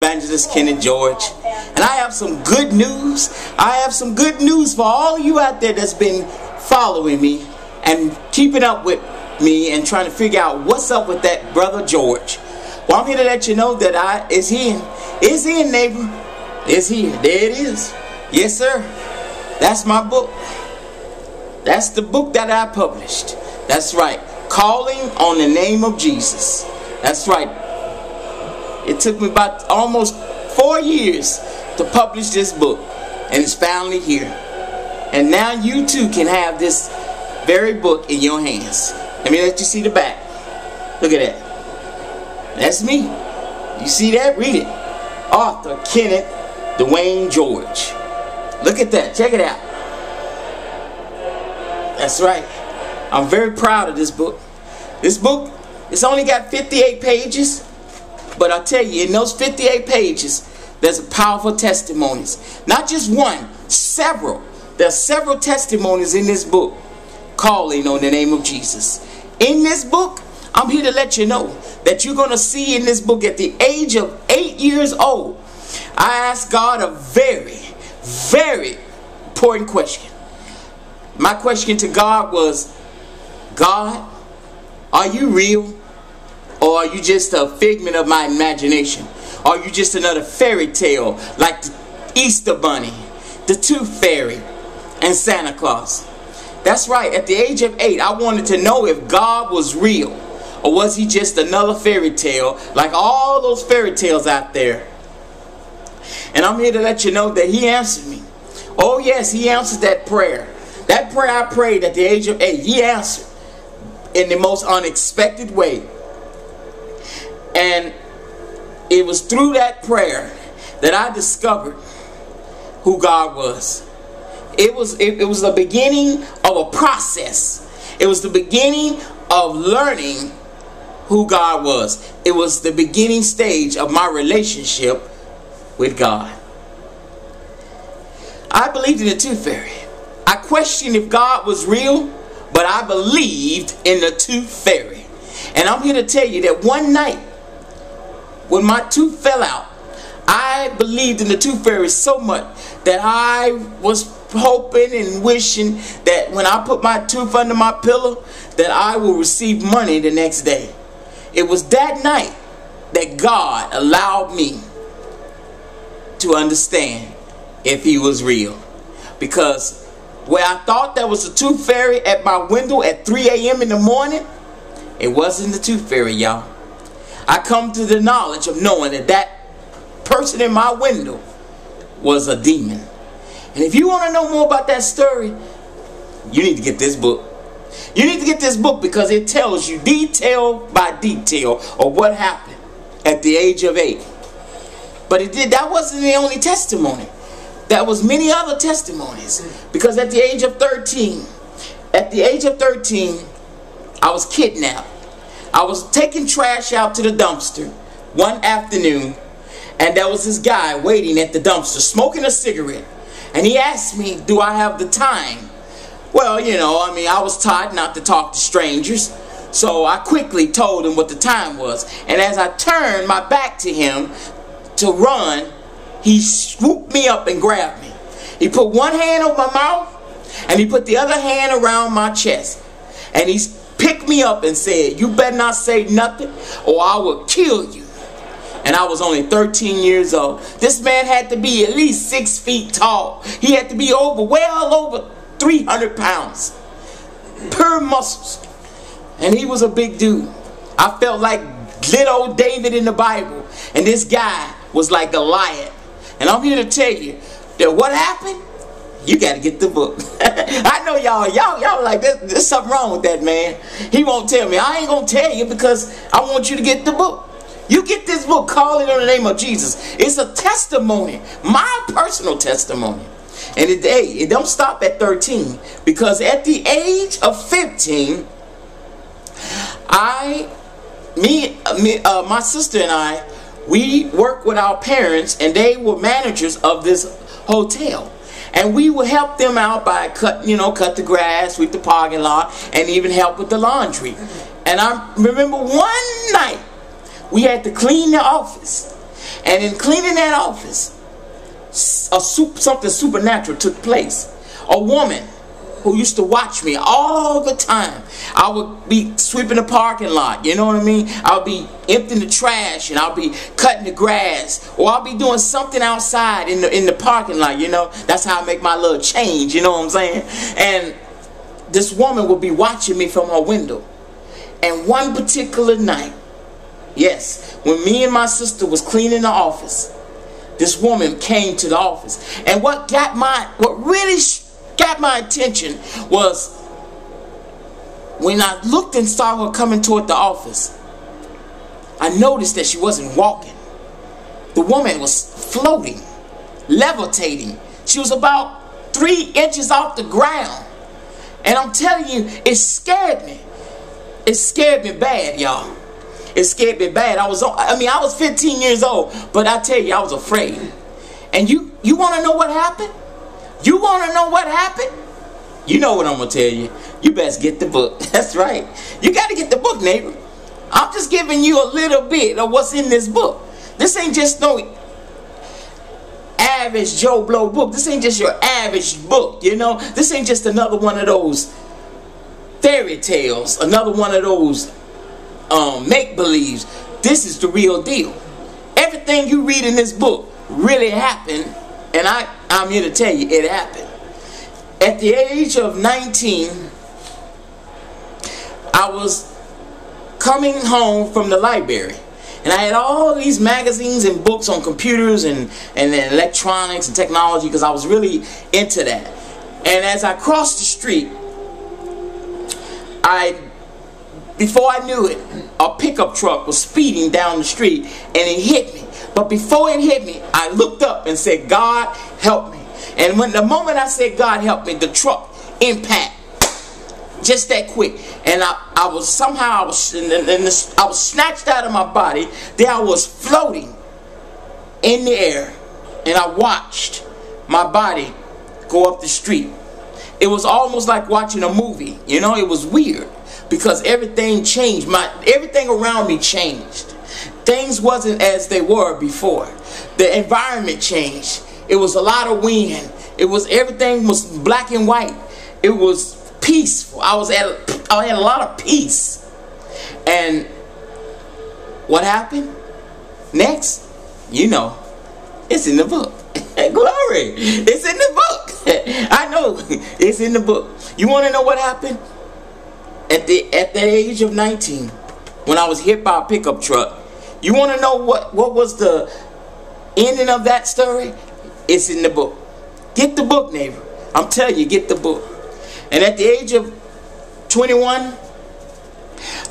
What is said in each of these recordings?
Evangelist Kenneth George, and I have some good news. I have some good news for all you out there that's been following me and keeping up with me and trying to figure out what's up with that brother George. Well, I'm here to let you know that it's here, neighbor. It's here. There it is. Yes, sir. That's my book. That's the book that I published. That's right. Calling on the Name of Jesus. That's right. It took me about almost 4 years to publish this book, and it's finally here. And now you too can have this very book in your hands. Let me let you see the back. Look at that. That's me. You see that? Read it. Author Kenneth Dwayne George. Look at that. Check it out. That's right. I'm very proud of this book. This book, it's only got 58 pages. But I tell you, in those 58 pages, there's powerful testimonies. Not just one, several. There's several testimonies in this book, calling on the name of Jesus. In this book, I'm here to let you know that you're going to see in this book at the age of 8 years old, I asked God a very, very important question. My question to God was, God, are you real? Or are you just a figment of my imagination? Or are you just another fairy tale like the Easter Bunny, the Tooth Fairy, and Santa Claus? That's right. At the age of 8, I wanted to know if God was real. Or was he just another fairy tale like all those fairy tales out there? And I'm here to let you know that he answered me. Oh yes, he answered that prayer. That prayer I prayed at the age of 8, he answered in the most unexpected way. And it was through that prayer that I discovered who God was. It was the beginning of a process. It was the beginning of learning who God was. It was the beginning stage of my relationship with God. I believed in the Tooth Fairy. I questioned if God was real, but I believed in the Tooth Fairy. And I'm here to tell you that one night, when my tooth fell out, I believed in the Tooth Fairy so much that I was hoping and wishing that when I put my tooth under my pillow, that I will receive money the next day. It was that night that God allowed me to understand if he was real. Because where I thought there was a Tooth Fairy at my window at 3 a.m. in the morning, it wasn't the Tooth Fairy, y'all. I come to the knowledge of knowing that that person in my window was a demon. And if you want to know more about that story, you need to get this book. You need to get this book because it tells you detail by detail of what happened at the age of 8. But that wasn't the only testimony. There was many other testimonies. Because at the age of 13, I was kidnapped. I was taking trash out to the dumpster one afternoon, and there was this guy waiting at the dumpster smoking a cigarette, and he asked me, do I have the time? Well, you know, I was taught not to talk to strangers, so I quickly told him what the time was. And as I turned my back to him to run, he swooped me up and grabbed me. He put one hand over my mouth, and he put the other hand around my chest, and he picked me up and said, you better not say nothing or I will kill you. And I was only 13 years old. This man had to be at least 6 feet tall. He had to be well over 300 pounds. Pure muscles. And he was a big dude. I felt like little old David in the Bible. And this guy was like Goliath. And I'm here to tell you that what happened, you got to get the book. I know y'all like, there's something wrong with that man. He won't tell me. I ain't going to tell you because I want you to get the book. You get this book, Calling on the Name of Jesus. It's a testimony, my personal testimony. And it don't stop at 13 because at the age of 15, my sister and I, we worked with our parents and they were managers of this hotel. And we would help them out by cut the grass, sweep the parking lot, and even help with the laundry. And I remember one night we had to clean the office. And in cleaning that office, something supernatural took place. A woman who used to watch me all the time. I would be sweeping the parking lot, you know what I mean? I'll be emptying the trash, and I'll be cutting the grass, or I'll be doing something outside in the parking lot, you know? That's how I make my little change, you know what I'm saying? And this woman would be watching me from her window. And one particular night, yes, when me and my sister was cleaning the office, this woman came to the office. And what really got my attention was when I looked and saw her coming toward the office, I noticed that she wasn't walking. The woman was floating, levitating. She was about 3 inches off the ground. And I'm telling you, it scared me. It scared me bad, y'all. It scared me bad. I was 15 years old, but I tell you, I was afraid. And you want to know what happened? You want to know what happened? You know what I'm going to tell you. You best get the book. That's right. You got to get the book, neighbor. I'm just giving you a little bit of what's in this book. This ain't just no average Joe Blow book. This ain't just your average book, you know. This ain't just another one of those fairy tales, another one of those make-believes. This is the real deal. Everything you read in this book really happened, and I'm here to tell you it happened. At the age of 19, I was coming home from the library, and I had all these magazines and books on computers and electronics and technology, because I was really into that. And as I crossed the street, before I knew it, a pickup truck was speeding down the street, and it hit me. But before it hit me, I looked up and said, "God, help me." And the moment I said, "God, help me," the truck impact just that quick, and I was snatched out of my body. There I was floating in the air, and I watched my body go up the street. It was almost like watching a movie, you know. It was weird because everything changed. Everything around me changed. Things wasn't as they were before. The environment changed. It was a lot of wind. Everything was black and white. It was peaceful. I had a lot of peace. And what happened next? You know, it's in the book. Glory! It's in the book. I know it's in the book. You want to know what happened? At the age of 19, when I was hit by a pickup truck, you want to know what was the ending of that story? It's in the book. Get the book, neighbor. I'm telling you, get the book. And at the age of 21,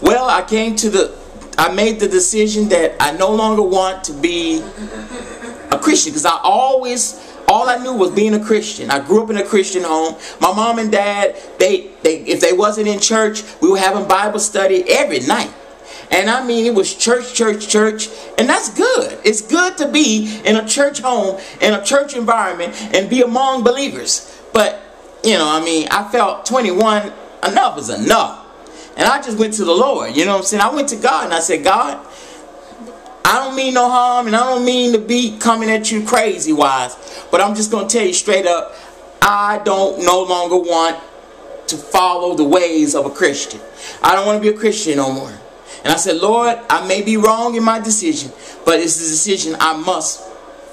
well, I made the decision that I no longer want to be a Christian, because all I knew was being a Christian. I grew up in a Christian home. My mom and dad, if they wasn't in church, we were having Bible study every night. And I mean, it was church, and that's good. It's good to be in a church home, in a church environment, and be among believers. But, you know, I mean, I felt 21, enough is enough. And I just went to the Lord, you know what I'm saying? I went to God, and I said, "God, I don't mean no harm, and I don't mean to be coming at you crazy-wise, but I'm just going to tell you straight up, I don't no longer want to follow the ways of a Christian. I don't want to be a Christian no more." And I said, "Lord, I may be wrong in my decision, but it's a decision I must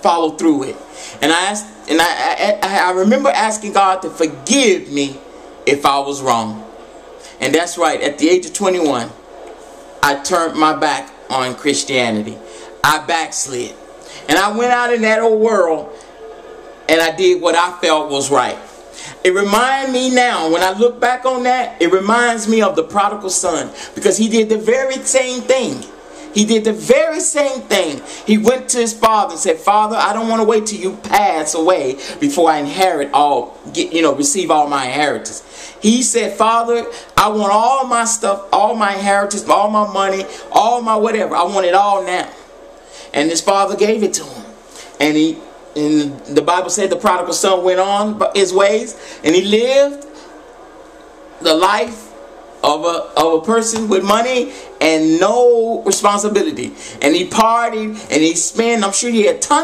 follow through with." And I remember asking God to forgive me if I was wrong. And that's right, at the age of 21, I turned my back on Christianity. I backslid. And I went out in that old world, and I did what I felt was right. It reminds me now, when I look back on that, it reminds me of the prodigal son, because he did the very same thing. He did the very same thing. He went to his father and said, "Father, I don't want to wait till you pass away before I receive all my inheritance." He said, "Father, I want all my stuff, all my inheritance, all my money, all my whatever. I want it all now." And his father gave it to him. And the Bible said the prodigal son went on his ways, and he lived the life of a person with money and no responsibility. And he partied and he spent, I'm sure he had tons